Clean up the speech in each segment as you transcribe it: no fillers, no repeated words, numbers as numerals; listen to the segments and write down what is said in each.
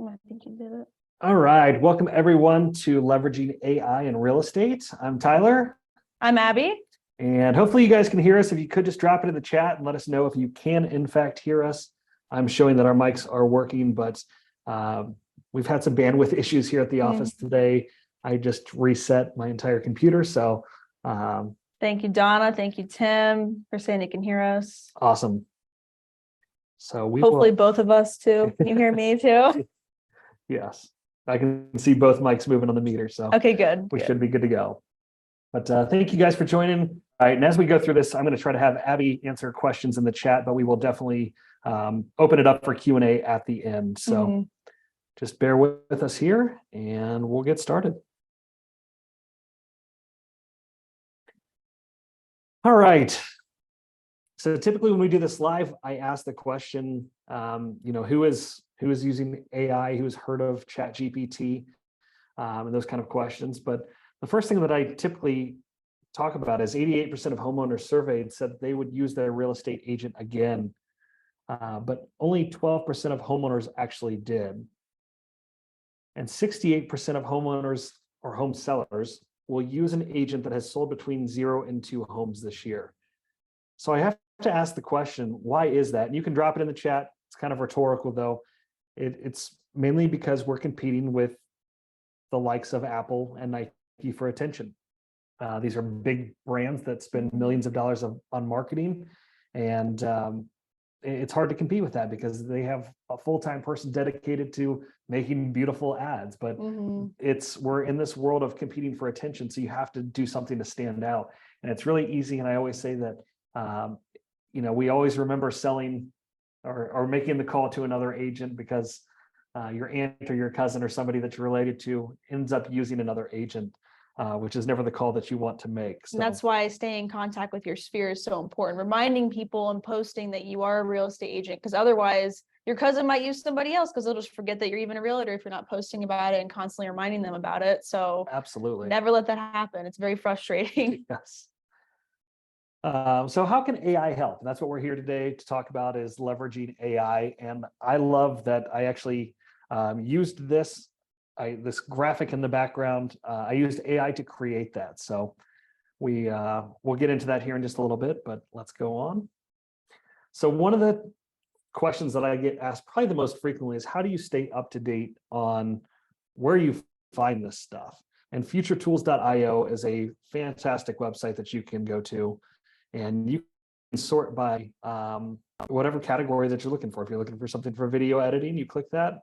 I think you did it. All right. Welcome everyone to Leveraging AI in Real Estate. I'm Tyler. I'm Abby. And hopefully you guys can hear us. If you could just drop it in the chat and let us know if you can in fact hear us. I'm showing that our mics are working, but we've had some bandwidth issues here at the office today. I just reset my entire computer. So thank you, Donna. Thank you, Tim, for saying you can hear us. Awesome. So we hopefully both of us too. Can you hear me too? Yes. I can see both mics moving on the meter. So okay, good. We should be good to go. But thank you guys for joining. All right, and as we go through this, I'm going to try to have Abby answer questions in the chat, but we will definitely open it up for Q&A at the end. So just bear with us here and we'll get started. All right. So typically when we do this live, I ask the question, who is using AI, who's heard of ChatGPT, and those kind of questions. But the first thing that I typically talk about is 88% of homeowners surveyed said they would use their real estate agent again, but only 12% of homeowners actually did. And 68% of homeowners or home sellers will use an agent that has sold between 0 and 2 homes this year. So I have to ask the question, why is that? And you can drop it in the chat. It's kind of rhetorical though. It's mainly because we're competing with the likes of Apple and Nike for attention. These are big brands that spend millions of dollars on marketing, and it's hard to compete with that because they have a full-time person dedicated to making beautiful ads. But we're in this world of competing for attention, so you have to do something to stand out. And it's really easy. And I always say that we always remember selling or making the call to another agent because your aunt or your cousin or somebody that you're related to ends up using another agent, which is never the call that you want to make. So. And that's why staying in contact with your sphere is so important. Reminding people and posting that you are a real estate agent, because otherwise your cousin might use somebody else because they'll just forget that you're even a realtor if you're not posting about it and constantly reminding them about it. So absolutely, never let that happen. It's very frustrating. Yes. So how can AI help? And that's what we're here today to talk about, is leveraging AI. And I love that I actually used this graphic in the background. I used AI to create that. So we'll get into that here in just a little bit, but let's go on. So one of the questions that I get asked probably the most frequently is, how do you stay up to date on where you find this stuff? And futuretools.io is a fantastic website that you can go to, and you can sort by whatever category that you're looking for. If you're looking for something for video editing, you click that.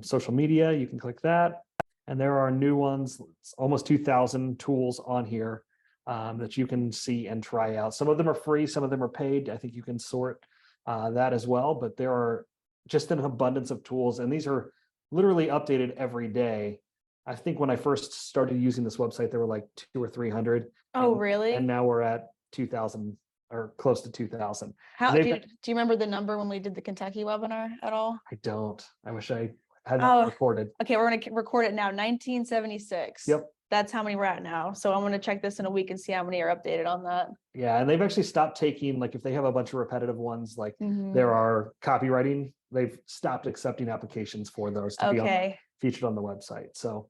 Social media, you can click that. And there are new ones, almost 2,000 tools on here that you can see and try out. Some of them are free, some of them are paid. I think you can sort that as well, but there are just an abundance of tools, and these are literally updated every day. I think when I first started using this website, there were like 200 or 300. Oh, really? And now we're at 2,000 or close to 2,000. How do you remember the number when we did the Kentucky webinar at all? I don't. I wish I had that recorded. Okay, we're going to record it now. 1976. Yep. That's how many we're at now. So I'm going to check this in a week and see how many are updated on that. Yeah, and they've actually stopped taking, like if they have a bunch of repetitive ones, like there are copywriting, they've stopped accepting applications for those to be featured on the website. So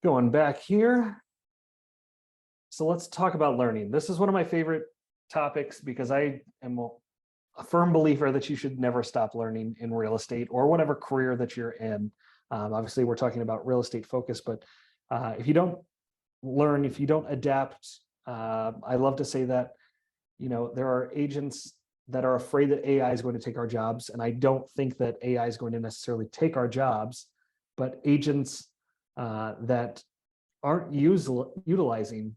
going back here. So let's talk about learning. This is one of my favorite topics because I am a firm believer that you should never stop learning in real estate or whatever career that you're in. Obviously, we're talking about real estate focus, but if you don't learn, if you don't adapt, I love to say that, there are agents that are afraid that AI is going to take our jobs. And I don't think that AI is going to necessarily take our jobs, but agents that aren't utilizing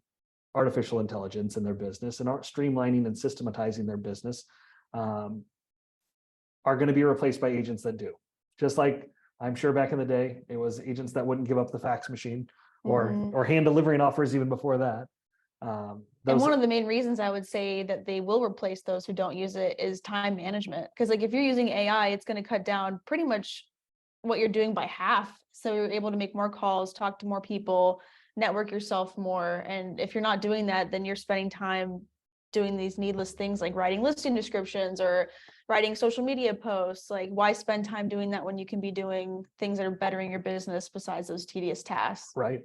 artificial intelligence in their business and aren't streamlining and systematizing their business are going to be replaced by agents that do. Just like I'm sure back in the day, it was agents that wouldn't give up the fax machine or hand delivering offers even before that. And one of the main reasons I would say that they will replace those who don't use it is time management. Because like if you're using AI, it's going to cut down pretty much what you're doing by half. So you're able to make more calls, talk to more people, network yourself more. And if you're not doing that, then you're spending time doing these needless things like writing listing descriptions or writing social media posts. Like, why spend time doing that when you can be doing things that are bettering your business besides those tedious tasks? Right.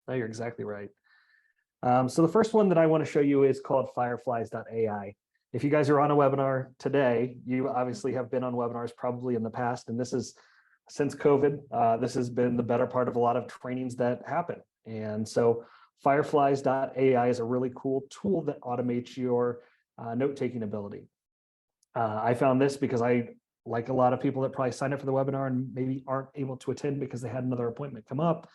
No, you're exactly right. So the first one that I want to show you is called fireflies.ai. If you guys are on a webinar today, you obviously have been on webinars probably in the past, and this is since COVID, this has been the better part of a lot of trainings that happen. And so fireflies.ai is a really cool tool that automates your note-taking ability. I found this because I, like a lot of people that probably signed up for the webinar and maybe aren't able to attend because they had another appointment come up,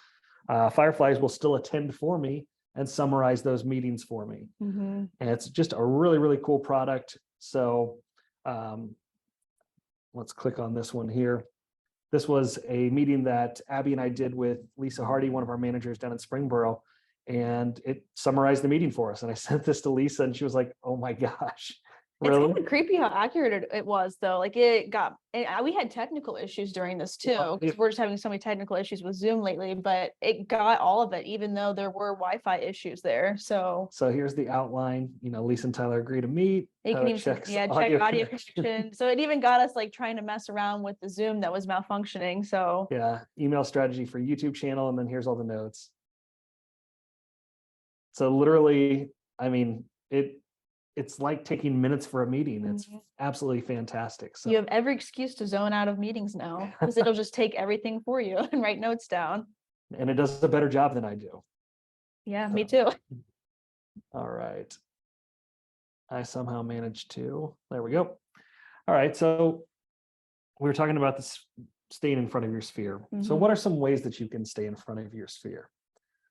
Fireflies will still attend for me and summarize those meetings for me. And it's just a really, really cool product. So let's click on this one here. This was a meeting that Abby and I did with Lisa Hardy, one of our managers down in Springboro, and it summarized the meeting for us. And I sent this to Lisa and she was like, oh my gosh, really? It's kind of creepy how accurate it was, though. Like, we had technical issues during this too, because we're just having so many technical issues with Zoom lately, but it got all of it, even though there were Wi-Fi issues there. So here's the outline. Lisa and Tyler agree to meet. you can even check audio connection. So it even got us like trying to mess around with the Zoom that was malfunctioning. So yeah, email strategy for YouTube channel, and then here's all the notes. So literally, I mean, it's like taking minutes for a meeting. It's absolutely fantastic. So you have every excuse to zone out of meetings now, because it'll just take everything for you and write notes down. And it does a better job than I do. Yeah, me too. All right. I somehow managed to, there we go. All right, so we were talking about this staying in front of your sphere. So what are some ways that you can stay in front of your sphere?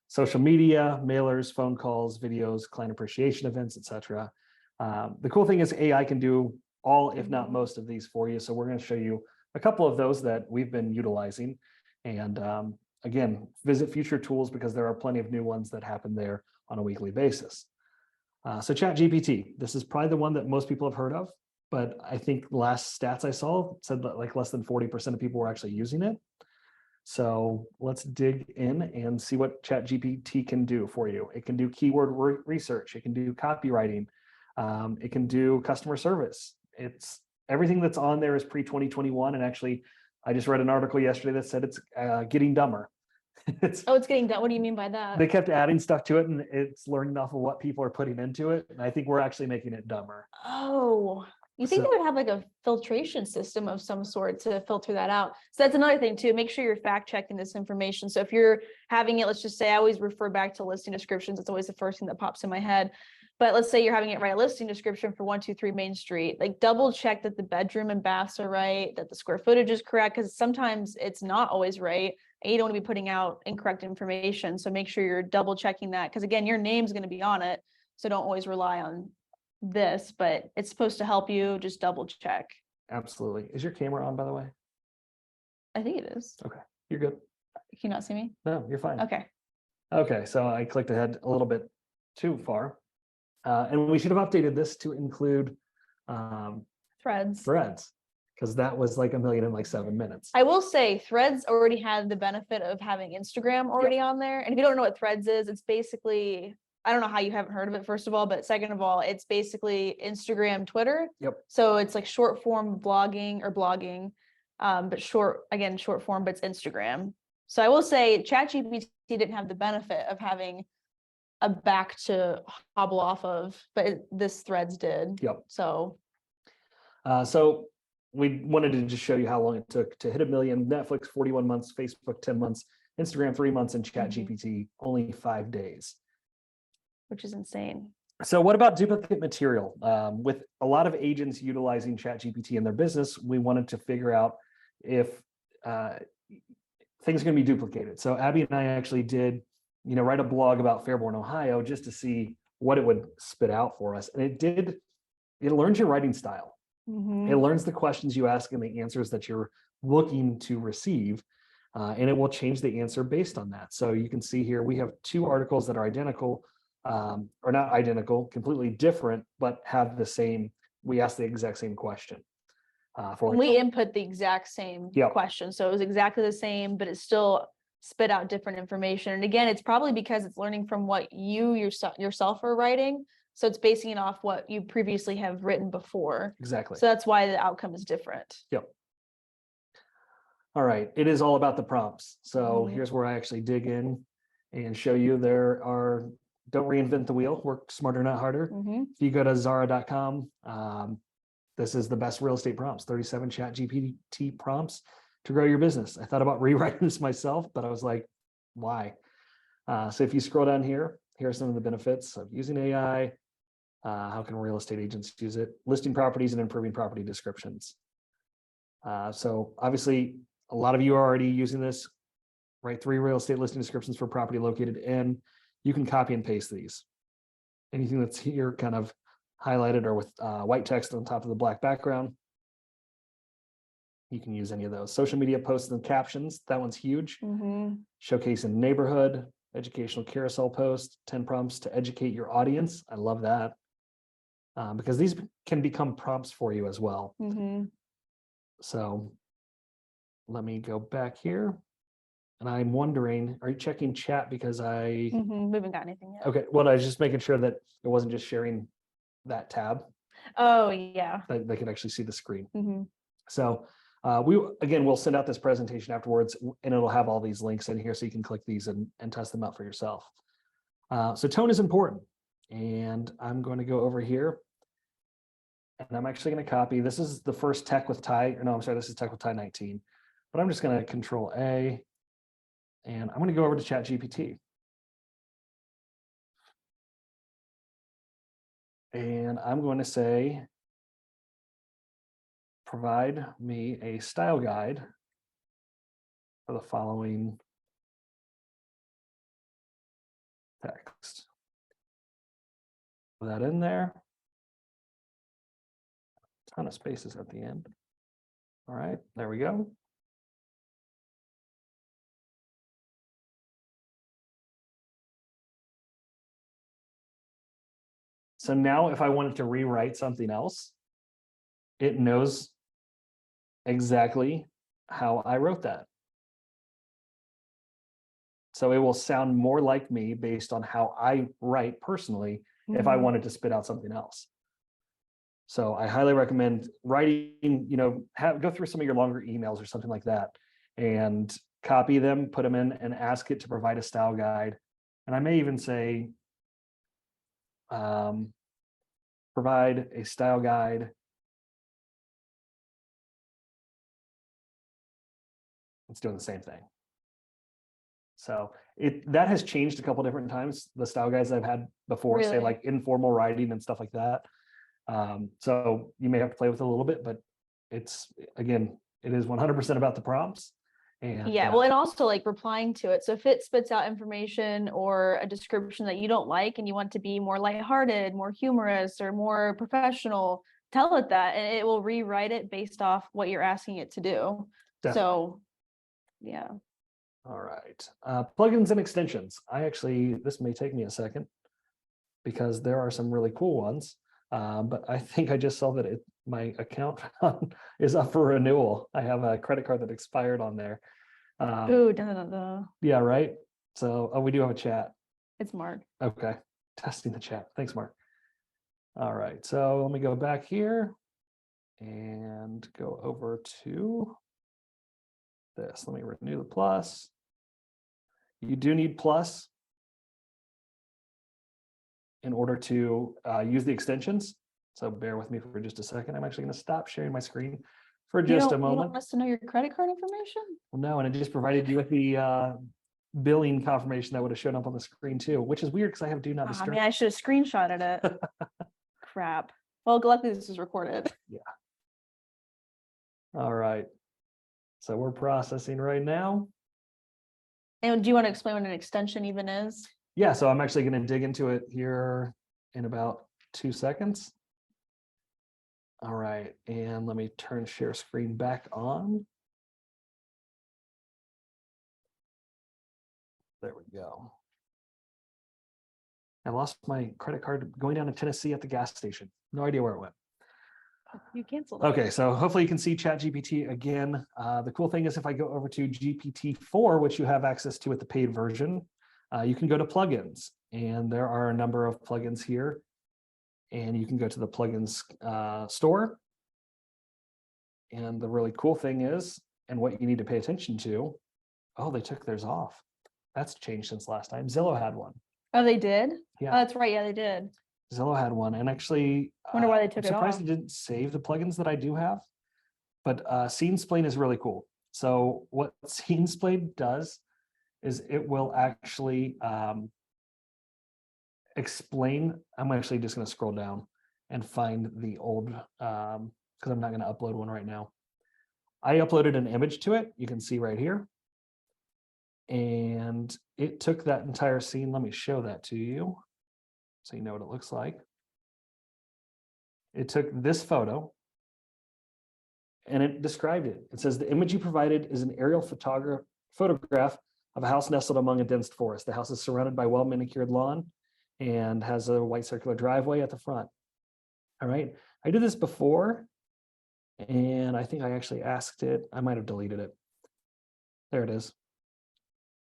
Social media, mailers, phone calls, videos, client appreciation events, etc. The cool thing is AI can do all, if not most, of these for you. So we're going to show you a couple of those that we've been utilizing. And again, visit future tools because there are plenty of new ones that happen there on a weekly basis. So ChatGPT, this is probably the one that most people have heard of, but I think last stats I saw said that like less than 40% of people were actually using it. So let's dig in and see what ChatGPT can do for you. It can do keyword research. It can do copywriting. It can do customer service. It's everything that's on there is pre-2021. And actually, I just read an article yesterday that said it's getting dumber. It's getting done. What do you mean by that? They kept adding stuff to it and it's learning off of what people are putting into it. And I think we're actually making it dumber. Oh, you think they would have like a filtration system of some sort to filter that out? So that's another thing too. Make sure you're fact checking this information. So if you're having it, let's just say, I always refer back to listing descriptions. It's always the first thing that pops in my head. But let's say you're having it write a listing description for 123 Main Street, like double check that the bedroom and baths are right, that the square footage is correct, because sometimes it's not always right. And you don't want to be putting out incorrect information. So make sure you're double checking that, because again, your name's going to be on it. So don't always rely on this, but it's supposed to help you. Just double check. Absolutely. Is your camera on, by the way? I think it is. Okay, you're good. Can you not see me? No, you're fine. Okay. Okay, so I clicked ahead a little bit too far. And we should have updated this to include Threads, because that was like 1,000,000 in 7 minutes. I will say Threads already had the benefit of having Instagram already on there. And if you don't know what Threads is, it's basically, I don't know how you haven't heard of it, first of all, but second of all, it's basically Instagram, Twitter. Yep. So it's like short form blogging, but short form, but it's Instagram. So I will say ChatGPT didn't have the benefit of having a back to hobble off of, but this Threads did. Yep. So we wanted to just show you how long it took to hit 1 million. Netflix 41 months, Facebook 10 months, Instagram 3 months, and ChatGPT only 5 days, which is insane. So what about duplicate material? With a lot of agents utilizing ChatGPT in their business, we wanted to figure out if things are going to be duplicated. So Abby and I actually did write a blog about Fairborn, Ohio, just to see what it would spit out for us. And it learns your writing style. It learns the questions you ask and the answers that you're looking to receive. And it will change the answer based on that. So you can see here, we have 2 articles that are identical, or not identical, completely different, but have the same, we ask the exact same question. We input the exact same question. So it was exactly the same, but it still spit out different information. And again, it's probably because it's learning from what you yourself are writing. So it's basing it off what you previously have written before. Exactly. So that's why the outcome is different. Yep. All right. It is all about the prompts. So here's where I actually dig in and show you don't reinvent the wheel, work smarter, not harder. If you go to Zara.com, this is the best real estate prompts, 37 chat GPT prompts to grow your business. I thought about rewriting this myself, but I was like, why? So if you scroll down here, here are some of the benefits of using AI. How can real estate agents use it? Listing properties and improving property descriptions. So obviously, a lot of you are already using this. Write 3 real estate listing descriptions for property located in. You can copy and paste these. Anything that's here kind of highlighted or with white text on top of the black background, you can use any of those. Social media posts and captions, that one's huge. Showcase in neighborhood, educational carousel post, 10 prompts to educate your audience. I love that. Because these can become prompts for you as well. So let me go back here. And I'm wondering, are you checking chat because I... We haven't got anything yet. Okay, well, I was just making sure that it wasn't just sharing that tab. Oh, yeah. That they could actually see the screen. So we'll send out this presentation afterwards, and it'll have all these links in here so you can click these and test them out for yourself. So tone is important. And I'm going to go over here. And I'm actually going to copy. This is the first Tech with Ty. Or no, I'm sorry, this is Tech with Ty 19. But I'm just going to Control A. And I'm going to go over to ChatGPT. And I'm going to say, provide me a style guide for the following text. Put that in there. A ton of spaces at the end. All right, there we go. So now if I wanted to rewrite something else, it knows exactly how I wrote that. So it will sound more like me based on how I write personally if I wanted to spit out something else. So I highly recommend writing, go through some of your longer emails or something like that and copy them, put them in and ask it to provide a style guide. And I may even say, provide a style guide. It's doing the same thing. So that has changed a couple different times. The style guides I've had before, say like informal writing and stuff like that. So you may have to play with it a little bit, but it is 100% about the prompts. And well, and also like replying to it. So if it spits out information or a description that you don't like and you want to be more lighthearted, more humorous, or more professional, tell it that, and it will rewrite it based off what you're asking it to do. Definitely. So, yeah. All right. Plugins and extensions. This may take me a second because there are some really cool ones. But I think I just saw that my account is up for renewal. I have a credit card that expired on there. Yeah, right. So, we do have a chat. It's Mark. Okay. Testing the chat. Thanks, Mark. All right. So let me go back here and go over to this. Let me renew the plus. You do need plus in order to use the extensions. So bear with me for just a second. I'm actually going to stop sharing my screen for just a moment. You don't want us to know your credit card information? Well, no, and it just provided you with the billing confirmation that would have shown up on the screen too, which is weird because I have do not disturb. I mean, I should have screenshotted it. Crap. Well, luckily this is recorded. Yeah. All right. So we're processing right now. And do you want to explain what an extension even is? Yeah, so I'm actually going to dig into it here in about 2 seconds. All right, and let me turn share screen back on. There we go. I lost my credit card going down to Tennessee at the gas station. No idea where it went. You canceled it. Okay, so hopefully you can see ChatGPT again. The cool thing is if I go over to GPT-4, which you have access to with the paid version, you can go to plugins, and there are a number of plugins here. and you can go to the plugins store. And the really cool thing is, and what you need to pay attention to, oh, they took theirs off. That's changed since last time. Zillow had one. Oh, they did? Yeah. Oh, that's right. Yeah, they did. Zillow had one. And actually, Wonder why they took I'm it surprised off. it didn't save the plugins that I do have. But Scene Splain is really cool. So what Scene Splain does is it will actually explain. I'm actually just going to scroll down and find the old, because I'm not going to upload one right now. I uploaded an image to it. You can see right here. And it took that entire scene. Let me show that to you so you know what it looks like. It took this photo and it described it. It says the image you provided is an aerial photograph of a house nestled among a dense forest. The house is surrounded by well-manicured lawn and has a white circular driveway at the front. All right. I did this before, and I think I actually asked it. I might have deleted it. There it is.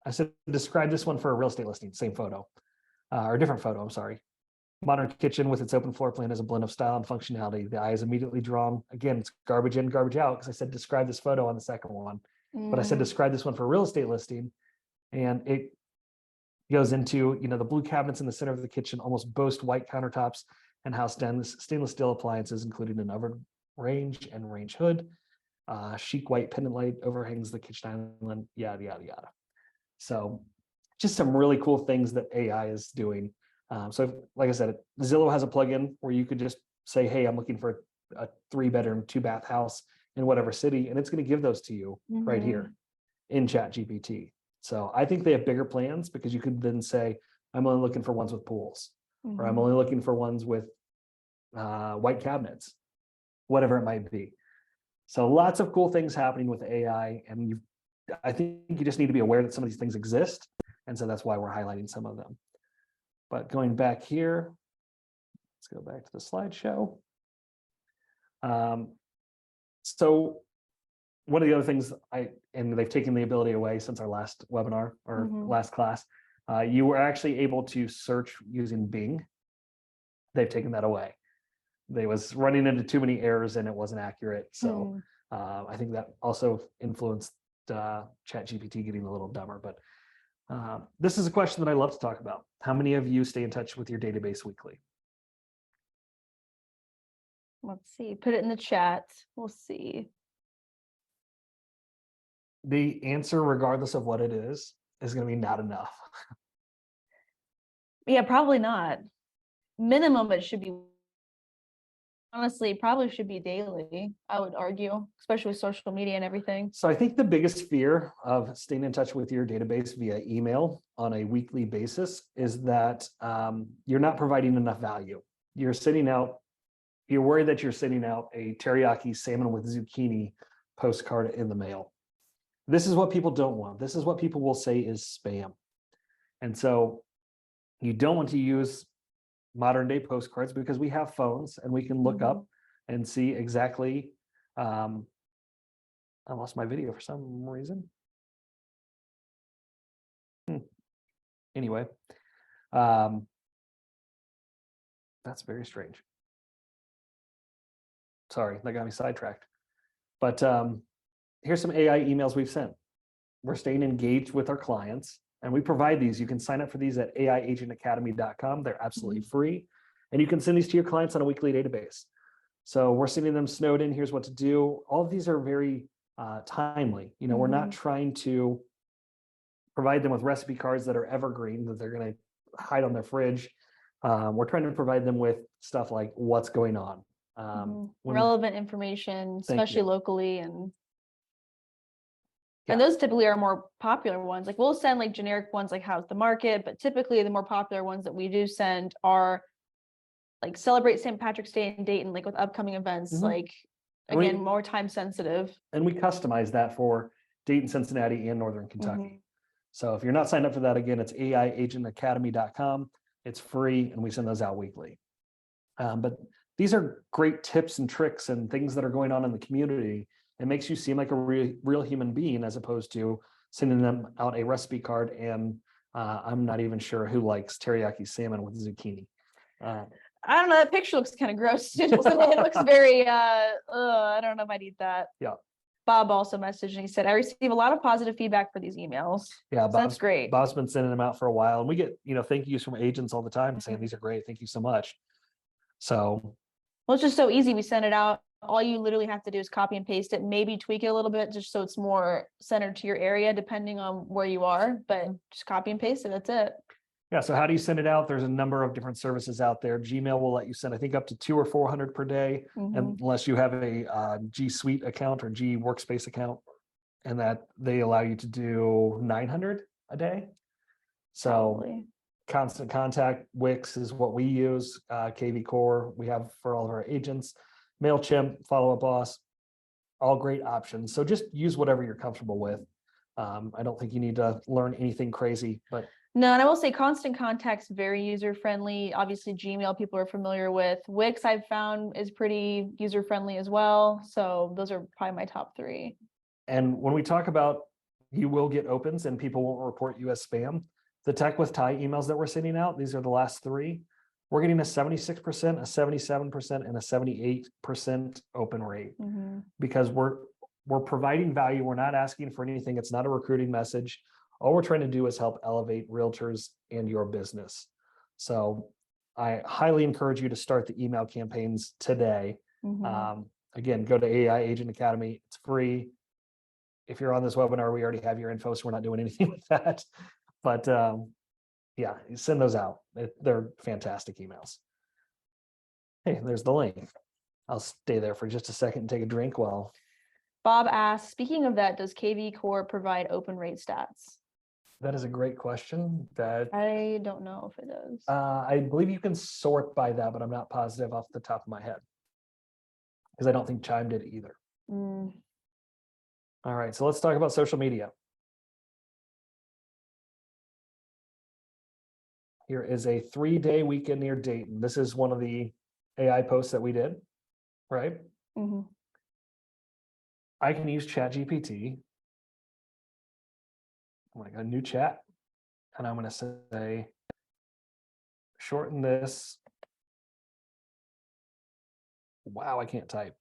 I said, describe this one for a real estate listing, same photo, or a different photo, I'm sorry. Modern kitchen with its open floor plan is a blend of style and functionality. The eye is immediately drawn. Again, it's garbage in, garbage out, because I said, describe this photo on the second one. But I said, describe this one for a real estate listing. And it goes into, the blue cabinets in the center of the kitchen almost boast white countertops and house stainless steel appliances, including an oven range and range hood. Chic white pendant light overhangs the kitchen island, yada, yada, yada. So just some really cool things that AI is doing. So like I said, Zillow has a plugin where you could just say, hey, I'm looking for a 3-bedroom, 2-bath house in whatever city, and it's going to give those to you right here in ChatGPT. So I think they have bigger plans, because you could then say, I'm only looking for ones with pools, or I'm only looking for ones with white cabinets, whatever it might be. So lots of cool things happening with AI, and I think you just need to be aware that some of these things exist. And so that's why we're highlighting some of them. But going back here, let's go back to the slideshow. So one of the other things and they've taken the ability away since our last webinar or last class, you were actually able to search using Bing. They've taken that away. They was running into too many errors and it wasn't accurate. So I think that also influenced ChatGPT getting a little dumber. But this is a question that I love to talk about. How many of you stay in touch with your database weekly? Let's see. Put it in the chat. We'll see. The answer, regardless of what it is going to be not enough. Yeah, probably not. Minimum, it should be. Honestly, probably should be daily, I would argue, especially with social media and everything. So I think the biggest fear of staying in touch with your database via email on a weekly basis is that you're not providing enough value. You're worried that you're sending out a teriyaki salmon with zucchini postcard in the mail. This is what people don't want. This is what people will say is spam. And so you don't want to use modern day postcards, because we have phones and we can look up and see exactly. I lost my video for some reason. Anyway, that's very strange. Sorry, that got me sidetracked. But here's some AI emails we've sent. We're staying engaged with our clients, and we provide these. You can sign up for these at aiagentacademy.com. They're absolutely free. And you can send these to your clients on a weekly database. So we're sending them snowed in. Here's what to do. All of these are very timely. We're not trying to provide them with recipe cards that are evergreen, that they're going to hide on their fridge. We're trying to provide them with stuff like what's going on. Relevant information, especially locally. And those typically are more popular ones. Like we'll send like generic ones like how's the market, but typically the more popular ones that we do send are like celebrate St. Patrick's Day in Dayton, like with upcoming events, like again, more time sensitive. And we customize that for Dayton, Cincinnati, and Northern Kentucky. So if you're not signed up for that, again, it's aiagentacademy.com. It's free, and we send those out weekly. But these are great tips and tricks and things that are going on in the community. It makes you seem like a real human being, as opposed to sending them out a recipe card and I'm not even sure who likes teriyaki salmon with zucchini. I don't know. That picture looks kind of gross. It looks very, I don't know if I need that. Yeah. Bob also messaged and he said, I receive a lot of positive feedback for these emails. Yeah, so that's great. Bob's been sending them out for a while, and we get, thank yous from agents all the time saying these are great. Thank you so much. So, well, it's just so easy. We send it out. All you literally have to do is copy and paste it, maybe tweak it a little bit just so it's more centered to your area, depending on where you are, but just copy and paste it. That's it. Yeah. So how do you send it out? There's a number of different services out there. Gmail will let you send, I think, up to 200 or 400 per day, unless you have a G Suite account or G Workspace account, and that they allow you to do 900 a day. So Probably. Constant Contact, Wix is what we use. KV Core we have for all of our agents. MailChimp, Follow Up Boss, all great options. So just use whatever you're comfortable with. I don't think you need to learn anything crazy, but no, and I will say Constant Contact's very user-friendly. Obviously, Gmail people are familiar with. Wix I've found is pretty user-friendly as well. So those are probably my top 3. And when we talk about you will get opens and people won't report you as spam, the Tech with Ty emails that we're sending out, these are the last 3. We're getting a 76%, a 77%, and a 78% open rate because we're providing value. We're not asking for anything. It's not a recruiting message. All we're trying to do is help elevate realtors and your business. So I highly encourage you to start the email campaigns today. Again, go to AI Agent Academy. It's free. If you're on this webinar, we already have your info, so we're not doing anything with that. But yeah, send those out. They're fantastic emails. Hey, there's the link. I'll stay there for just a second and take a drink while. Bob asks, speaking of that, does KV Core provide open rate stats? That is a great question. That I don't know if it does. I believe you can sort by that, but I'm not positive off the top of my head because I don't think Chime did either. All right, so let's talk about social media. Here is a 3-day weekend near Dayton. This is one of the AI posts that we did, right? I can use ChatGPT. I'm going to go new chat, and I'm going to say, shorten this. Wow, I can't type.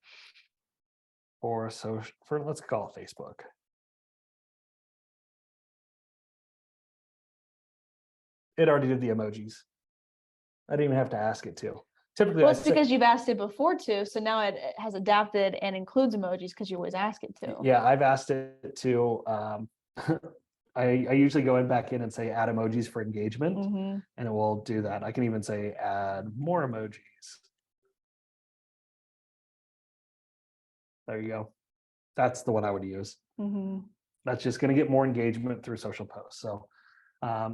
Let's call it Facebook. It already did the emojis. I didn't even have to ask it to. Typically, well, it's because you've asked it before too, so now it has adapted and includes emojis because you always ask it to. Yeah, I've asked it to. I usually go back in and say add emojis for engagement, and it will do that. I can even say add more emojis. There you go. That's the one I would use. That's just going to get more engagement through social posts. So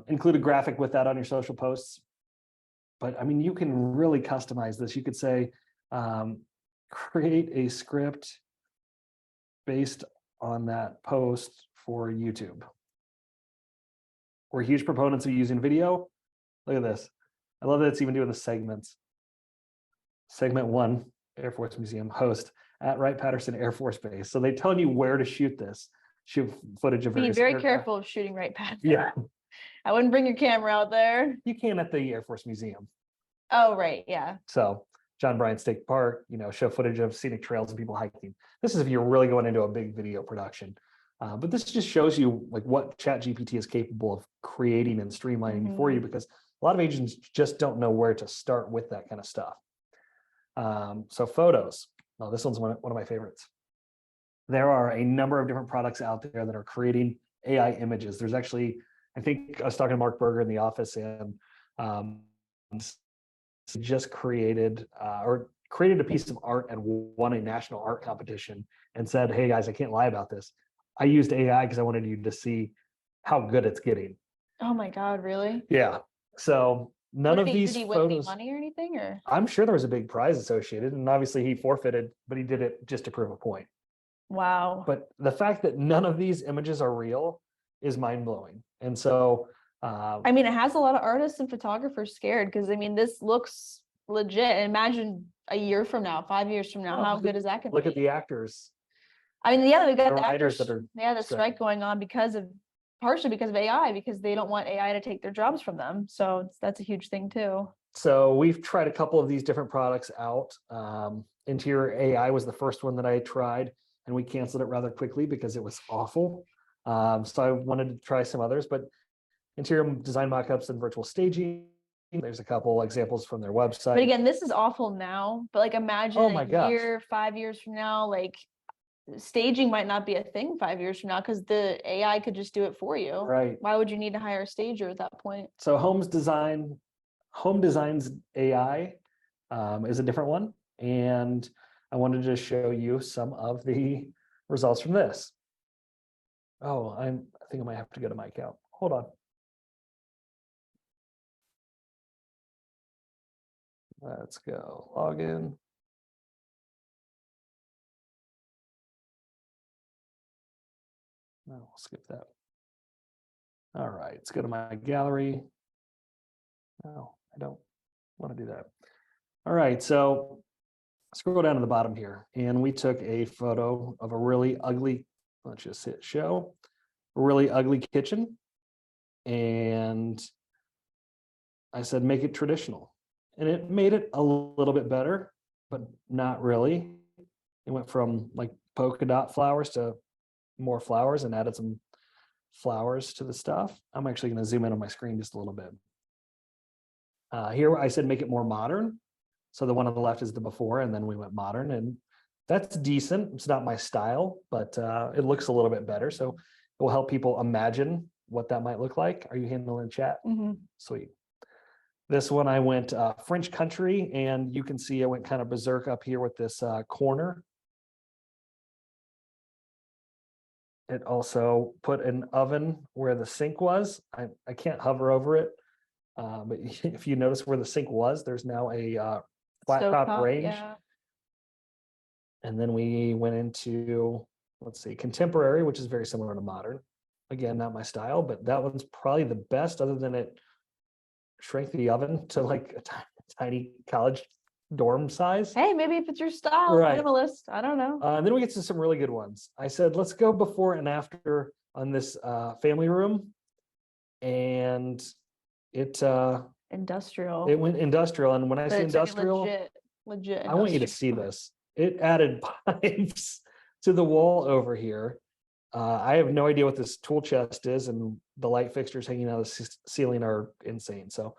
include a graphic with that on your social posts. But I mean, you can really customize this. You could say, create a script based on that post for YouTube. We're huge proponents of using video. Look at this. I love that it's even doing the segments. Segment 1, Air Force Museum, host at Wright-Patterson Air Force Base. So they're telling you where to shoot this. Shoot footage of Be various very aircraft. careful of shooting Wright-Patterson. Yeah. I wouldn't bring your camera out there. You can at the Air Force Museum. Oh, right. Yeah. So John Bryant State Park, show footage of scenic trails and people hiking. This is if you're really going into a big video production. But this just shows you like what ChatGPT is capable of creating and streamlining for you, because a lot of agents just don't know where to start with that kind of stuff. So photos. Oh, this one's one of my favorites. There are a number of different products out there that are creating AI images. There's actually, I think I was talking to Mark Berger in the office, and just created a piece of art and won a national art competition and said, hey guys, I can't lie about this. I used AI because I wanted you to see how good it's getting. Oh my God, really? Yeah. So none of these did he photos, win any money or anything? Or I'm sure there was a big prize associated, and obviously he forfeited, but he did it just to prove a point. Wow. But the fact that none of these images are real is mind-blowing. And so I mean, it has a lot of artists and photographers scared, because I mean, this looks legit. Imagine a year from now, 5 years from now, how good is that going to be? Look at the actors. I mean, yeah, we've got the the writers actors, that are the strike going on partially because of AI, because they don't want AI to take their jobs from them. So that's a huge thing too. So we've tried a couple of these different products out. Interior AI was the first one that I tried, and we canceled it rather quickly because it was awful. So I wanted to try some others, but interior design mockups and virtual staging. There's a couple examples from their website. But again, this is awful now, but like imagine Oh my a gosh. year, 5 years from now, like staging might not be a thing 5 years from now because the AI could just do it for you. Right. Why would you need to hire a stager at that point? So Home Design's AI is a different one. And I wanted to show you some of the results from this. Oh, I think I might have to go to my account. Hold on. Let's go log in. No, we'll skip that. All right, let's go to my gallery. No, I don't want to do that. All right, so scroll down to the bottom here, and we took a photo of a really ugly, let's just hit show, a really ugly kitchen. And I said, make it traditional. And it made it a little bit better, but not really. It went from like polka dot flowers to more flowers and added some flowers to the stuff. I'm actually going to zoom in on my screen just a little bit. Here I said, make it more modern. So the one on the left is the before, and then we went modern, and that's decent. It's not my style, but it looks a little bit better. So it will help people imagine what that might look like. Are you handling chat? Mm-hmm. Sweet. This one I went French country, and you can see I went kind of berserk up here with this corner. It also put an oven where the sink was. I can't hover over it, but if you notice where the sink was, there's now a flat top range. Yeah. And then we went into, let's see, contemporary, which is very similar to modern. Again, not my style, but that one's probably the best, other than it shrank the oven to like a tiny college dorm size. Hey, maybe if it's your style, Right. minimalist. I don't know. And then we get to some really good ones. I said, let's go before and after on this family room. And it industrial. It went industrial. And when I say industrial, legit I want you to see this. It added pipes to the wall over here. I have no idea what this tool chest is, and the light fixtures hanging out of the ceiling are insane. So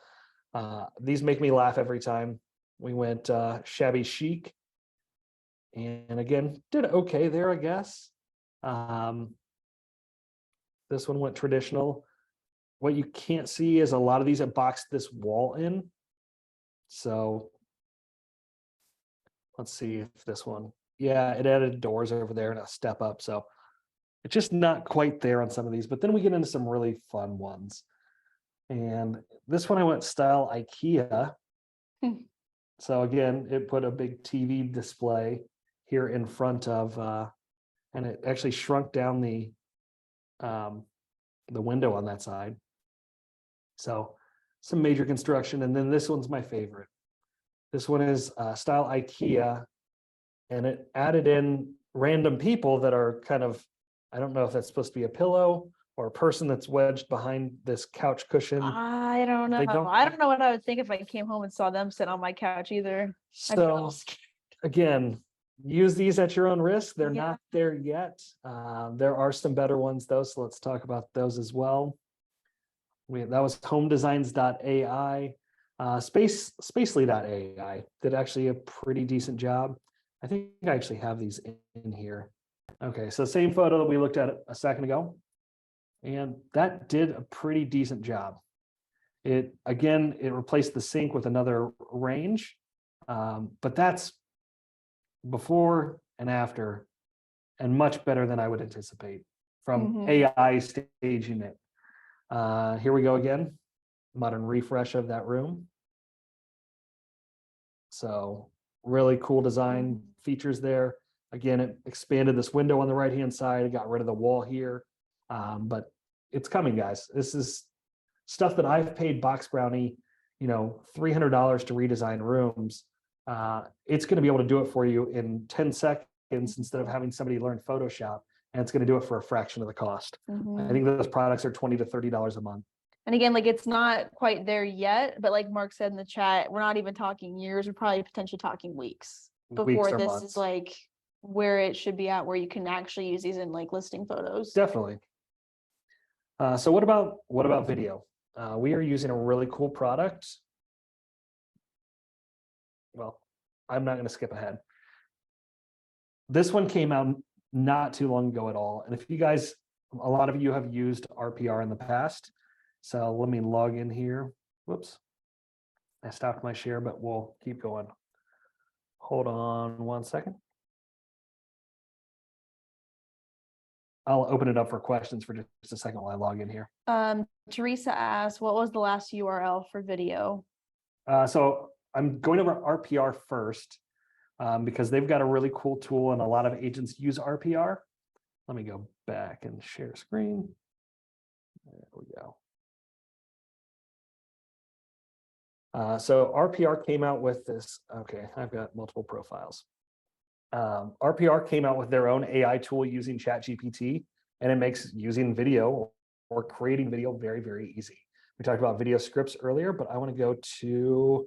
these make me laugh every time. We went shabby chic, and again, did okay there, I guess. This one went traditional. What you can't see is a lot of these have boxed this wall in. So let's see if this one, yeah, it added doors over there and a step up. So it's just not quite there on some of these, but then we get into some really fun ones. And this one I went style IKEA. So again, it put a big TV display here in front of, and it actually shrunk down the window on that side. So some major construction. And then this one's my favorite. This one is style IKEA, and it added in random people that are kind of, I don't know if that's supposed to be a pillow or a person that's wedged behind this couch cushion. I don't know. I don't know what I would think if I came home and saw them sit on my couch either. So again, use these at your own risk. They're not there yet. There are some better ones though, so let's talk about those as well. That was homedesigns.ai. Spacely.ai did actually a pretty decent job. I think I actually have these in here. Okay, so same photo that we looked at a second ago, and that did a pretty decent job. It replaced the sink with another range, but that's before and after, and much better than I would anticipate from AI staging it. Here we go again, modern refresh of that room. So really cool design features there. Again, it expanded this window on the right-hand side. It got rid of the wall here, but it's coming, guys. This is stuff that I've paid Box Brownie, $300 to redesign rooms. It's going to be able to do it for you in 10 seconds instead of having somebody learn Photoshop, and it's going to do it for a fraction of the cost. I think those products are $20 to $30 a month. And again, like it's not quite there yet, but like Mark said in the chat, we're not even talking years, we're probably potentially talking weeks before or this months. is like where it should be at, where you can actually use these in like listing photos. Definitely. So what about video? We are using a really cool product. Well, I'm not going to skip ahead. This one came out not too long ago at all. And if you guys, a lot of you have used RPR in the past. So let me log in here. Whoops. I stopped my share, but we'll keep going. Hold on 1 second. I'll open it up for questions for just a second while I log in here. Teresa asked, what was the last URL for video? So I'm going over RPR first because they've got a really cool tool and a lot of agents use RPR. Let me go back and share screen. There we go. So RPR came out with this. Okay, I've got multiple profiles. RPR came out with their own AI tool using ChatGPT, and it makes using video or creating video very, very easy. We talked about video scripts earlier, but I want to go to,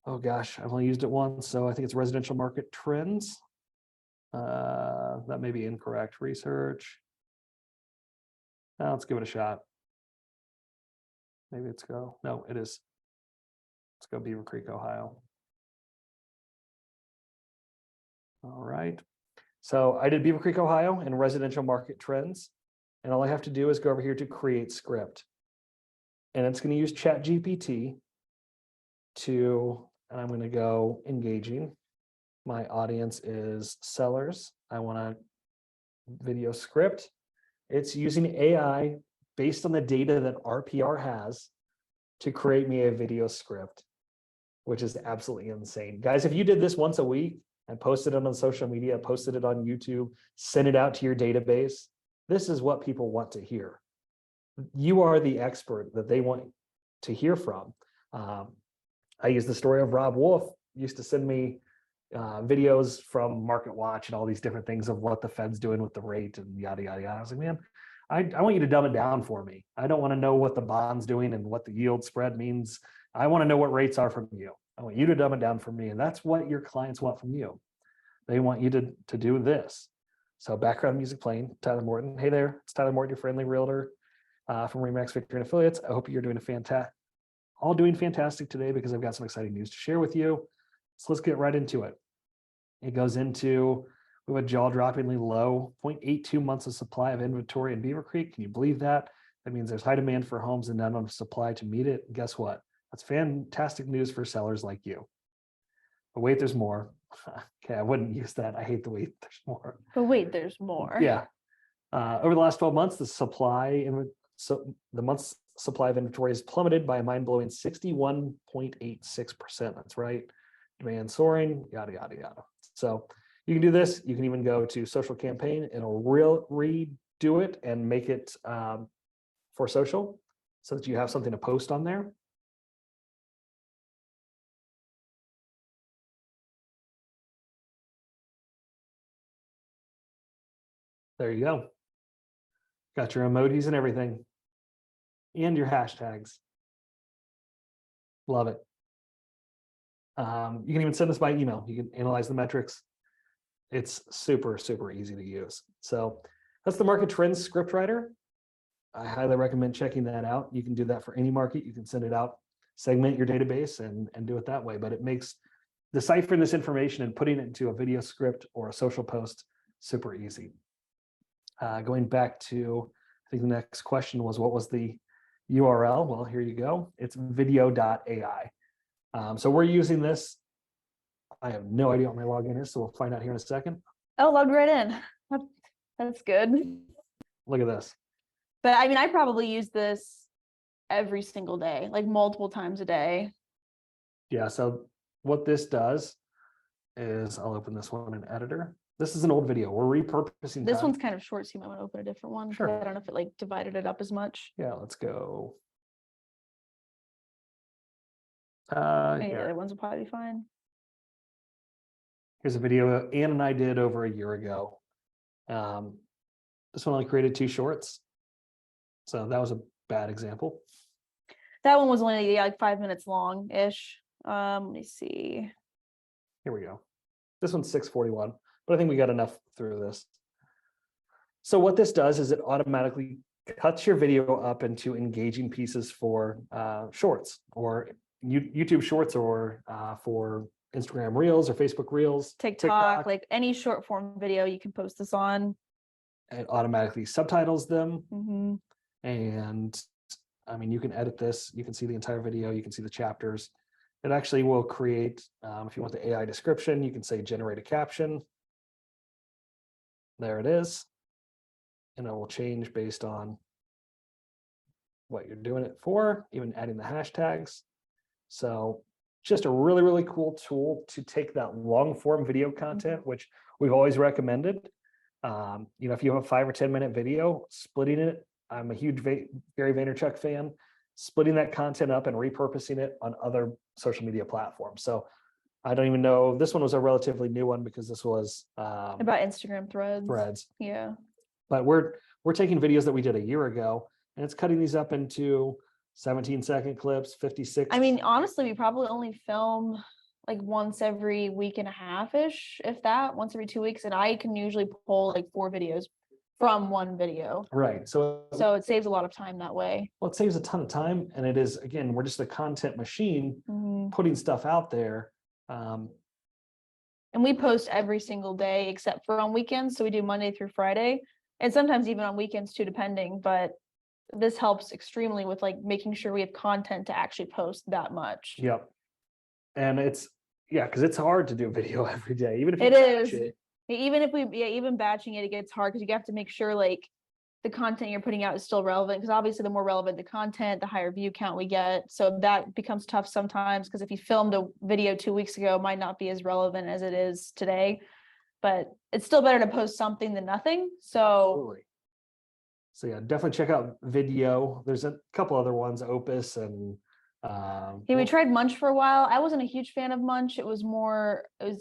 oh gosh, I've only used it once, so I think it's residential market trends. That may be incorrect. Research. Now let's give it a shot. Maybe it's go. No, it is. Let's go Beaver Creek, Ohio. All right. So I did Beaver Creek, Ohio and residential market trends. And all I have to do is go over here to create script. And it's going to use ChatGPT to, and I'm going to go engaging. My audience is sellers. I want a video script. It's using AI based on the data that RPR has to create me a video script, which is absolutely insane. Guys, if you did this once a week and posted it on social media, posted it on YouTube, sent it out to your database, this is what people want to hear. You are the expert that they want to hear from. I use the story of Rob Wolf, used to send me videos from Market Watch and all these different things of what the Fed's doing with the rate and yada, yada, yada. I was like, man, I want you to dumb it down for me. I don't want to know what the bond's doing and what the yield spread means. I want to know what rates are from you. I want you to dumb it down for me. And that's what your clients want from you. They want you to do this. So background music playing, Tyler Morton. Hey there, it's Tyler Morton, your friendly realtor from Remax Victory and Affiliates. I hope you're doing fantastic today because I've got some exciting news to share with you. So let's get right into it. It goes into, we have a jaw-droppingly low 0.82 months of supply of inventory in Beaver Creek. Can you believe that? That means there's high demand for homes and not enough supply to meet it. And guess what? That's fantastic news for sellers like you. But wait, there's more. Okay, I wouldn't use that. I hate the wait, there's more. But wait, there's more. Yeah. Over the last 12 months, the month's supply of inventory has plummeted by a mind-blowing 61.86%. That's right. Demand soaring, yada, yada, yada. So you can do this. You can even go to social campaign. It'll redo it and make it for social so that you have something to post on there. There you go. Got your emojis and everything. And your hashtags. Love it. You can even send this by email. You can analyze the metrics. It's super, super easy to use. So that's the market trends script writer. I highly recommend checking that out. You can do that for any market. You can send it out, segment your database and do it that way. But it makes deciphering this information and putting it into a video script or a social post super easy. Going back to, I think the next question was, what was the URL? Well, here you go. It's video.ai. So we're using this. I have no idea what my login is, so we'll find out here in a second. Oh, logged right in. That's good. Look at this. But I mean, I probably use this every single day, like multiple times a day. Yeah, so what this does is, I'll open this one in editor. This is an old video. We're repurposing. This one's kind of short, so you might want to open a different one. Sure. I don't know if it like divided it up as much. Yeah, let's go. Any other ones will probably be fine. Here's a video Ann and I did over a year ago. This one only created 2 shorts. So that was a bad example. That one was only like 5 minutes long-ish. Let me see. Here we go. This one's 6:41, but I think we got enough through this. So what this does is it automatically cuts your video up into engaging pieces for shorts or YouTube shorts or for Instagram Reels or Facebook Reels, TikTok, like any short form video you can post this on. It automatically subtitles them. Mm-hmm. And I mean, you can edit this. You can see the entire video. You can see the chapters. It actually will create, if you want the AI description, you can say generate a caption. There it is. And it will change based on what you're doing it for, even adding the hashtags. So just a really, really cool tool to take that long form video content, which we've always recommended. If you have a 5 or 10 minute video, splitting it, I'm a huge Gary Vaynerchuk fan, splitting that content up and repurposing it on other social media platforms. So I don't even know, this one was a relatively new one because this was About Instagram threads. Yeah. But we're taking videos that we did a year ago and it's cutting these up into 17-second clips, 56. I mean, honestly, we probably only film like once every week and a half-ish, if that, once every 2 weeks. And I can usually pull like 4 videos from one video. Right. So it saves a lot of time that way. Well, it saves a ton of time. And it is, again, we're just a content machine putting stuff out there. And we post every single day except for on weekends. So we do Monday through Friday and sometimes even on weekends too, depending. But this helps extremely with like making sure we have content to actually post that much. Yep. And it's, because it's hard to do video every day, even if it is. Even batching it gets hard because you have to make sure like the content you're putting out is still relevant, because obviously the more relevant the content, the higher view count we get. So that becomes tough sometimes, because if you filmed a video 2 weeks ago, it might not be as relevant as it is today, but it's still better to post something than nothing. So absolutely. So yeah, definitely check out Video. There's a couple other ones, Opus and we tried Munch for a while. I wasn't a huge fan of Munch. It was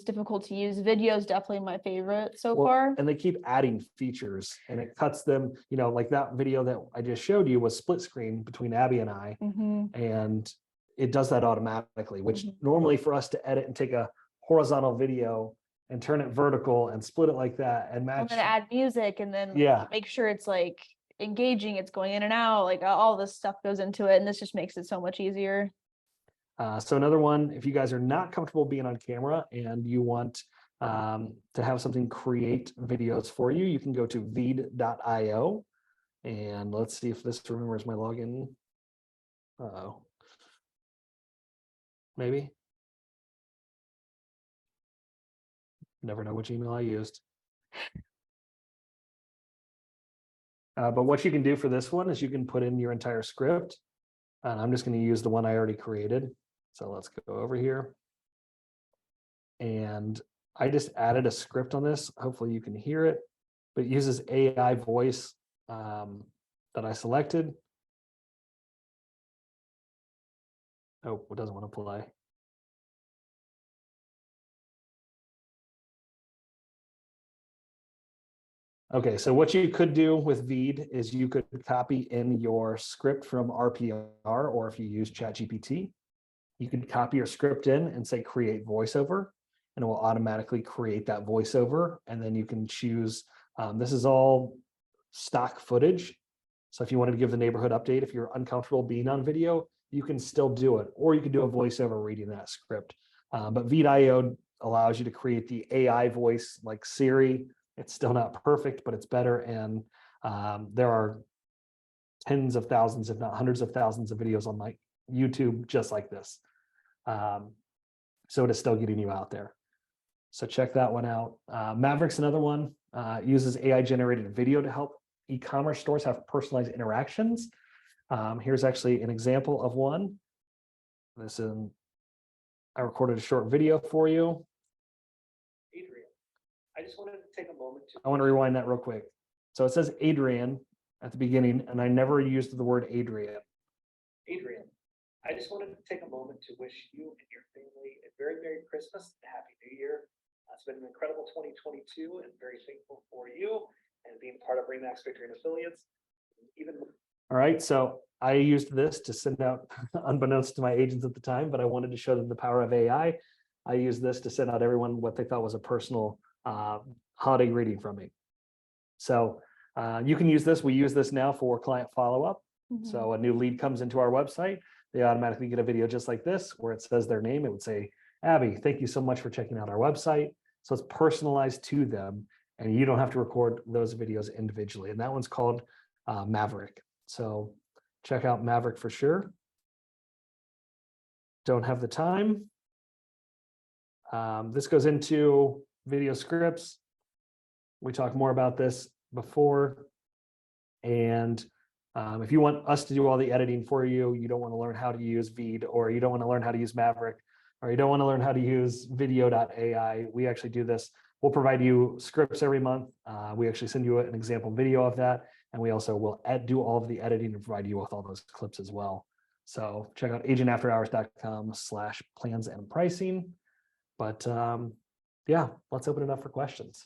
difficult to use. Video is definitely my favorite so far. And they keep adding features and it cuts them, like that video that I just showed you was split screen between Abby and I, and it does that automatically, which normally for us to edit and take a horizontal video and turn it vertical and split it like that and match. And then add music and then make sure it's like engaging, it's going in and out, like all this stuff goes into it, and this just makes it so much easier. So another one, if you guys are not comfortable being on camera and you want to have something create videos for you, you can go to veed.io and let's see if this remembers my login. Uh-oh. Maybe. Never know which email I used. But what you can do for this one is you can put in your entire script. And I'm just going to use the one I already created. So let's go over here. And I just added a script on this. Hopefully you can hear it, but it uses AI voice that I selected. Oh, it doesn't want to play. Okay, so what you could do with Veed is you could copy in your script from RPR, or if you use ChatGPT, you could copy your script in and say create voiceover, and it will automatically create that voiceover. And then you can choose, this is all stock footage. So if you wanted to give the neighborhood update, if you're uncomfortable being on video, you can still do it, or you could do a voiceover reading that script. But Veed.io allows you to create the AI voice like Siri. It's still not perfect, but it's better. And there are tens of thousands, if not hundreds of thousands of videos on my YouTube just like this. So it is still getting you out there. So check that one out. Maverick's another one, uses AI generated video to help e-commerce stores have personalized interactions. Here's actually an example of one. I recorded a short video for you. I just wanted to take a moment I want to rewind that real quick. So it says Adrian at the beginning, and I never used the word Adrian. Adrian, I just wanted to take a moment to wish you and your family a very Merry Christmas and Happy New Year. It's been an incredible 2022 and very thankful for you and being part of Remax Victory and Affiliates. All right, so I used this to send out, unbeknownst to my agents at the time, but I wanted to show them the power of AI. I used this to send out everyone what they thought was a personal holiday greeting from me. So you can use this. We use this now for client follow-up. So a new lead comes into our website, they automatically get a video just like this, where it says their name. It would say, Abby, thank you so much for checking out our website. So it's personalized to them, and you don't have to record those videos individually. And that one's called Maverick. So check out Maverick for sure. Don't have the time. This goes into video scripts. We talked more about this before. And if you want us to do all the editing for you, you don't want to learn how to use Veed, or you don't want to learn how to use Maverick, or you don't want to learn how to use video.ai, we actually do this. We'll provide you scripts every month. We actually send you an example video of that. And we also will do all of the editing and provide you with all those clips as well. So check out agentafterhours.com/plans and pricing. But yeah, let's open it up for questions.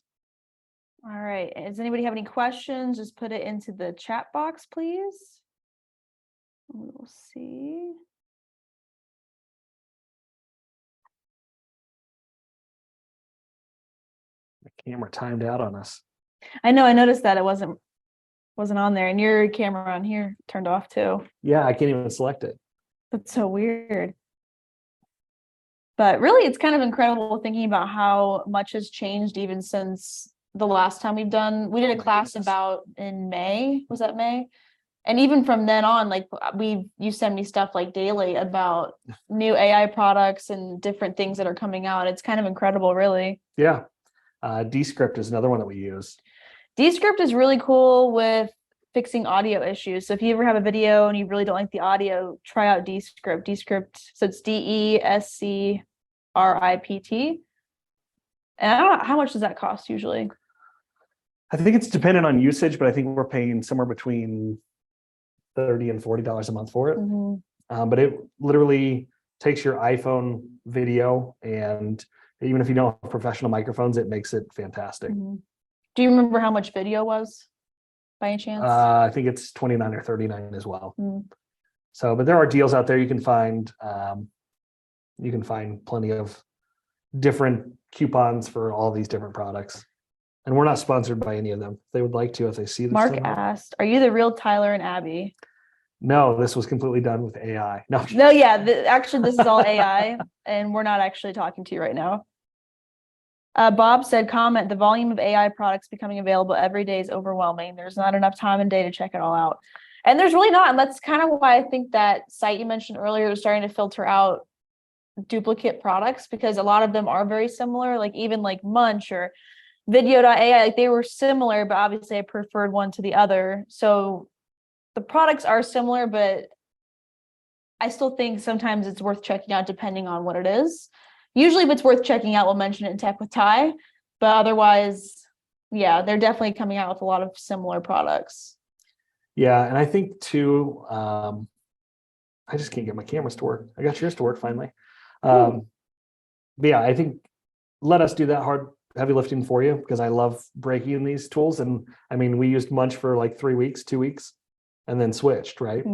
All right. Does anybody have any questions? Just put it into the chat box, please. We'll see. The camera timed out on us. I know, I noticed that it wasn't on there, and your camera on here turned off too. Yeah, I can't even select it. That's so weird. But really, it's kind of incredible thinking about how much has changed even since the last time we did a class about in May. Was that May? And even from then on, like you send me stuff like daily about new AI products and different things that are coming out. It's kind of incredible, really. Yeah. Descript is another one that we use. Descript is really cool with fixing audio issues. So if you ever have a video and you really don't like the audio, try out Descript. Descript, so it's DESCRIPT. And I don't know, how much does that cost usually? I think it's dependent on usage, but I think we're paying somewhere between $30 and $40 a month for it. But it literally takes your iPhone video, and even if you don't have professional microphones, it makes it fantastic. Do you remember how much video was by any chance? I think it's $29 or $39 as well. So, but there are deals out there. You can find plenty of different coupons for all these different products. And we're not sponsored by any of them. They would like to if they see this. Mark asked, are you the real Tyler and Abby? No, this was completely done with AI. No, yeah, actually, this is all AI, and we're not actually talking to you right now. Bob said, comment, the volume of AI products becoming available every day is overwhelming. There's not enough time and day to check it all out. And there's really not. And that's kind of why I think that site you mentioned earlier is starting to filter out duplicate products, because a lot of them are very similar, like even like Munch or video.ai, like they were similar, but obviously I preferred one to the other. So the products are similar, but I still think sometimes it's worth checking out depending on what it is. Usually if it's worth checking out, we'll mention it in Tech with Ty, but otherwise, yeah, they're definitely coming out with a lot of similar products. Yeah, and I think too, I just can't get my cameras to work. I got yours to work finally. But yeah, I think let us do that heavy lifting for you, because I love breaking these tools. And I mean, we used Munch for like 2 weeks, and then switched, right?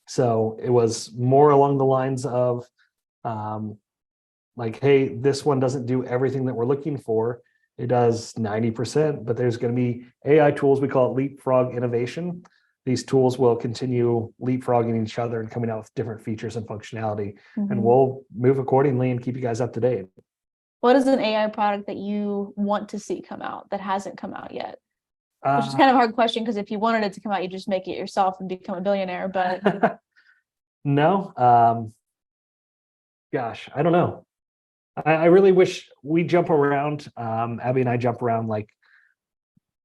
So it was more along the lines of like, hey, this one doesn't do everything that we're looking for. It does 90%, but there's going to be AI tools. We call it leapfrog innovation. These tools will continue leapfrogging each other and coming out with different features and functionality, and we'll move accordingly and keep you guys up to date. What is an AI product that you want to see come out that hasn't come out yet? Which is kind of a hard question, because if you wanted it to come out, you just make it yourself and become a billionaire. But no, gosh, I don't know. I really wish we jump around. Abby and I jump around like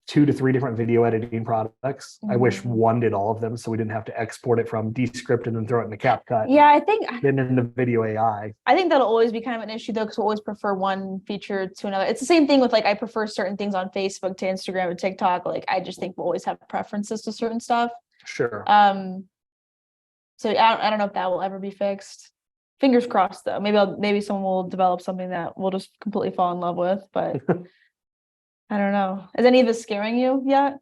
2 to 3 different video editing products. I wish one did all of them, so we didn't have to export it from Descript and then throw it in a CapCut. Yeah, I think then in the video AI. I think that'll always be kind of an issue though, because we'll always prefer one feature to another. It's the same thing with like, I prefer certain things on Facebook to Instagram and TikTok. Like, I just think we'll always have preferences to certain stuff. Sure. So I don't know if that will ever be fixed. Fingers crossed though. Maybe someone will develop something that we'll just completely fall in love with, but I don't know. Is any of this scaring you yet?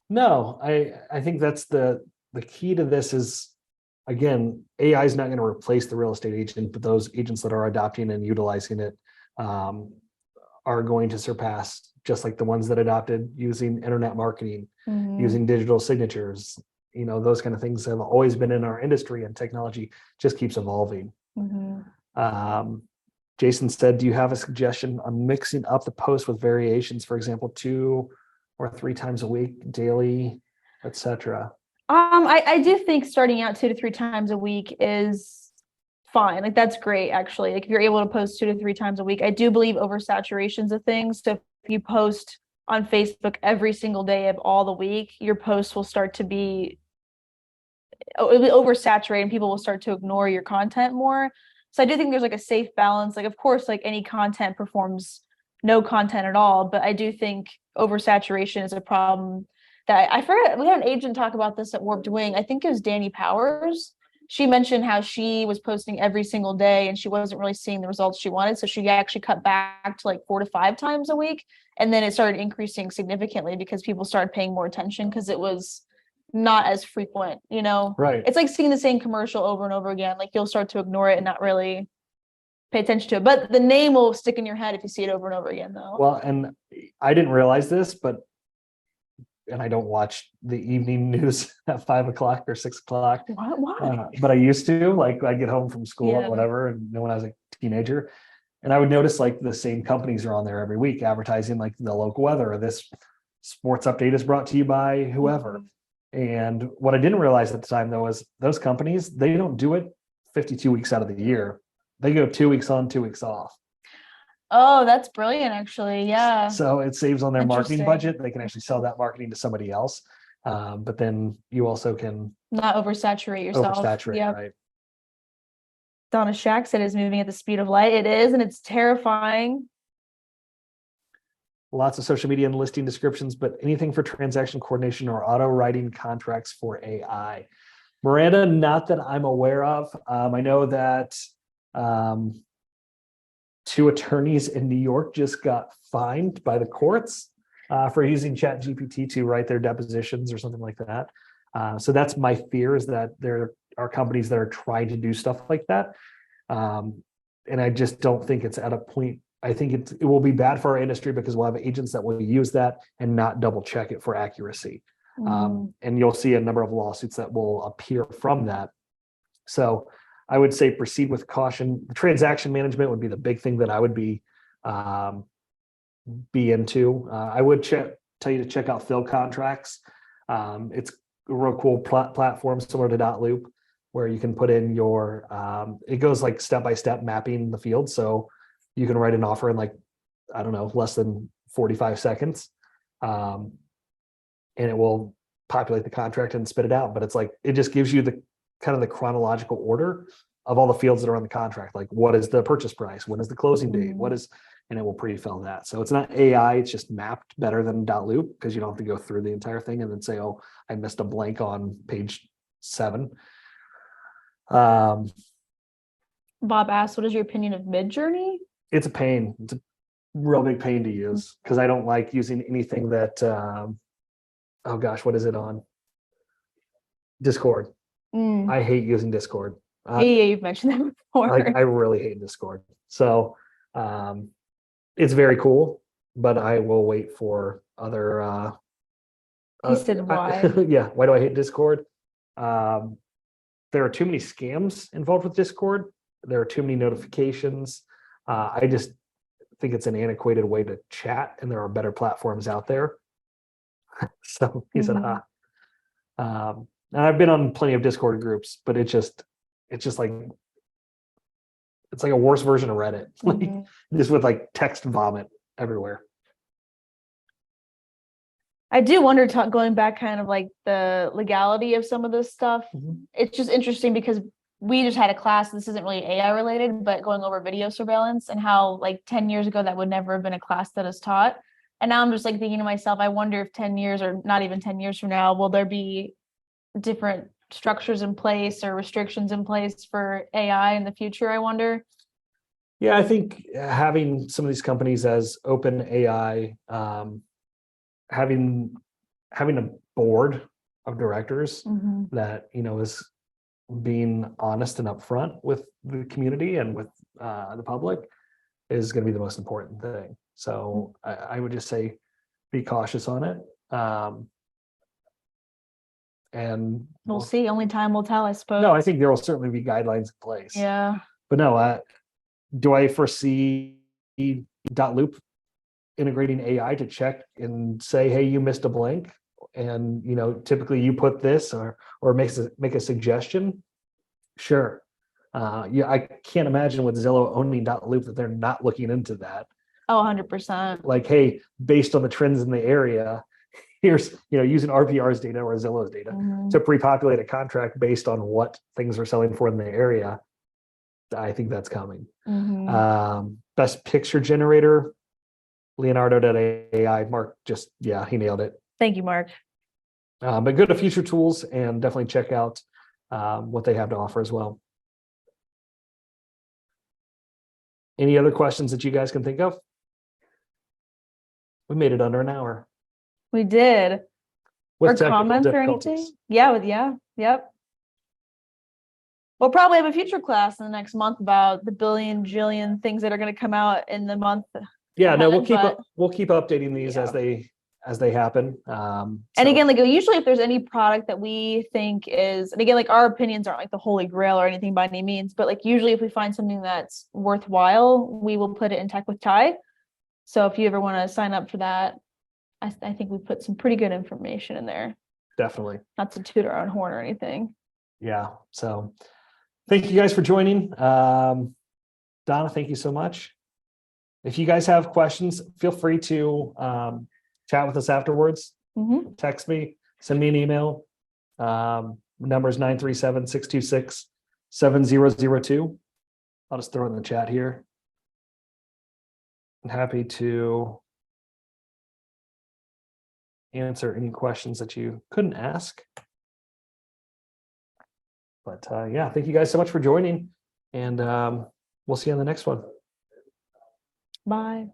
No, I think that's the the key to this is, again, AI is not going to replace the real estate agent, but those agents that are adopting and utilizing it are going to surpass, just like the ones that adopted using internet marketing, using digital signatures. Those kind of things have always been in our industry, and technology just keeps evolving. Jason said, do you have a suggestion on mixing up the post with variations, for example, 2 or 3 times a week, daily, etc.? I do think starting out 2 to 3 times a week is fine. Like, that's great, actually. Like, if you're able to post 2 to 3 times a week, I do believe oversaturations of things. So if you post on Facebook every single day of all the week, your posts will start to be oversaturated, and people will start to ignore your content more. So I do think there's like a safe balance. Like, of course, like any content performs no content at all, but I do think oversaturation is a problem that I forget. We had an agent talk about this at Warped Wing. I think it was Danny Powers. She mentioned how she was posting every single day and she wasn't really seeing the results she wanted. So she actually cut back to like 4 to 5 times a week. And then it started increasing significantly because people started paying more attention because it was not as frequent, Right. It's like seeing the same commercial over and over again. Like, you'll start to ignore it and not really pay attention to it, but the name will stick in your head if you see it over and over again, though. Well, and I didn't realize this, and I don't watch the evening news at 5 o'clock or 6 o'clock. Why? But I used to. Like, I'd get home from school or whatever, and when I was a teenager, and I would notice like the same companies are on there every week advertising like the local weather, or this sports update is brought to you by whoever. And what I didn't realize at the time, though, is those companies, they don't do it 52 weeks out of the year. They go 2 weeks on, 2 weeks off. Oh, that's brilliant, actually. Yeah. So it saves on their marketing budget. They can actually sell that marketing to somebody else. But then you also can not oversaturate yourself. Oversaturate, right? Donna Shack said it's moving at the speed of light. It is, and it's terrifying. Lots of social media and listing descriptions, but anything for transaction coordination or auto writing contracts for AI. Miranda, not that I'm aware of. I know that 2 attorneys in New York just got fined by the courts for using ChatGPT to write their depositions or something like that. So that's my fear, is that there are companies that are trying to do stuff like that. And I just don't think it's at a point. I think it will be bad for our industry because we'll have agents that will use that and not double check it for accuracy. And you'll see a number of lawsuits that will appear from that. So I would say proceed with caution. Transaction management would be the big thing that I would be into. I would tell you to check out Fill Contracts. It's a real cool platform similar to Loop, where you can put in your, it goes like step-by-step mapping the field. So you can write an offer in like, I don't know, less than 45 seconds. And it will populate the contract and spit it out. But it's like, it just gives you the kind of the chronological order of all the fields that are on the contract. Like, what is the purchase price? When is the closing date? And it will pre-fill that. So it's not AI, it's just mapped better than Loop, because you don't have to go through the entire thing and then say, oh, I missed a blank on page 7. Bob asked, what is your opinion of Midjourney? It's a pain. It's a real big pain to use because I don't like using anything that, oh gosh, what is it on? Discord. I hate using Discord. Yeah, you've mentioned that before. I really hate Discord. So it's very cool, but I will wait for other. He said why? Yeah, why do I hate Discord? There are too many scams involved with Discord. There are too many notifications. I just think it's an antiquated way to chat, and there are better platforms out there. So he said, and I've been on plenty of Discord groups, but it's just like, it's like a worse version of Reddit, like just with like text vomit everywhere. I do wonder, going back kind of like the legality of some of this stuff. It's just interesting because we just had a class, this isn't really AI related, but going over video surveillance and how like 10 years ago, that would never have been a class that is taught. And now I'm just like thinking to myself, I wonder if 10 years or not even 10 years from now, will there be different structures in place or restrictions in place for AI in the future, I wonder? Yeah, I think having some of these companies as open AI, having a board of directors that, is being honest and upfront with the community and with the public is going to be the most important thing. So I would just say, be cautious on it. And we'll see. Only time will tell, I suppose. No, I think there will certainly be guidelines in place. Yeah. But no, do I foresee Loop integrating AI to check and say, hey, you missed a blank? And, typically you put this or make a suggestion. Sure. I can't imagine with Zillow owning Loop that they're not looking into that. Oh, 100%. Like, hey, based on the trends in the area, here's, using RPR's data or Zillow's data to pre-populate a contract based on what things are selling for in the area. I think that's coming. Best picture generator, Leonardo.ai. Mark he nailed it. Thank you, Mark. But go to Future Tools and definitely check out what they have to offer as well. Any other questions that you guys can think of? We made it under an hour. We did. With or comments or anything? Yeah, yep. We'll probably have a future class in the next month about the jillion things that are going to come out in the month. Yeah, no, we'll keep updating these as they happen. And again, like usually if there's any product that we think is, and again, like our opinions aren't like the holy grail or anything by any means, but like usually if we find something that's worthwhile, we will put it in Tech with Ty. So if you ever want to sign up for that, I think we put some pretty good information in there. Definitely. Not to toot our own horn or anything. Yeah. So thank you guys for joining. Donna, thank you so much. If you guys have questions, feel free to chat with us afterwards. Text me, send me an email. Number is 937-626-7002. I'll just throw it in the chat here. I'm happy to answer any questions that you couldn't ask. But thank you guys so much for joining, and we'll see you on the next one. Bye.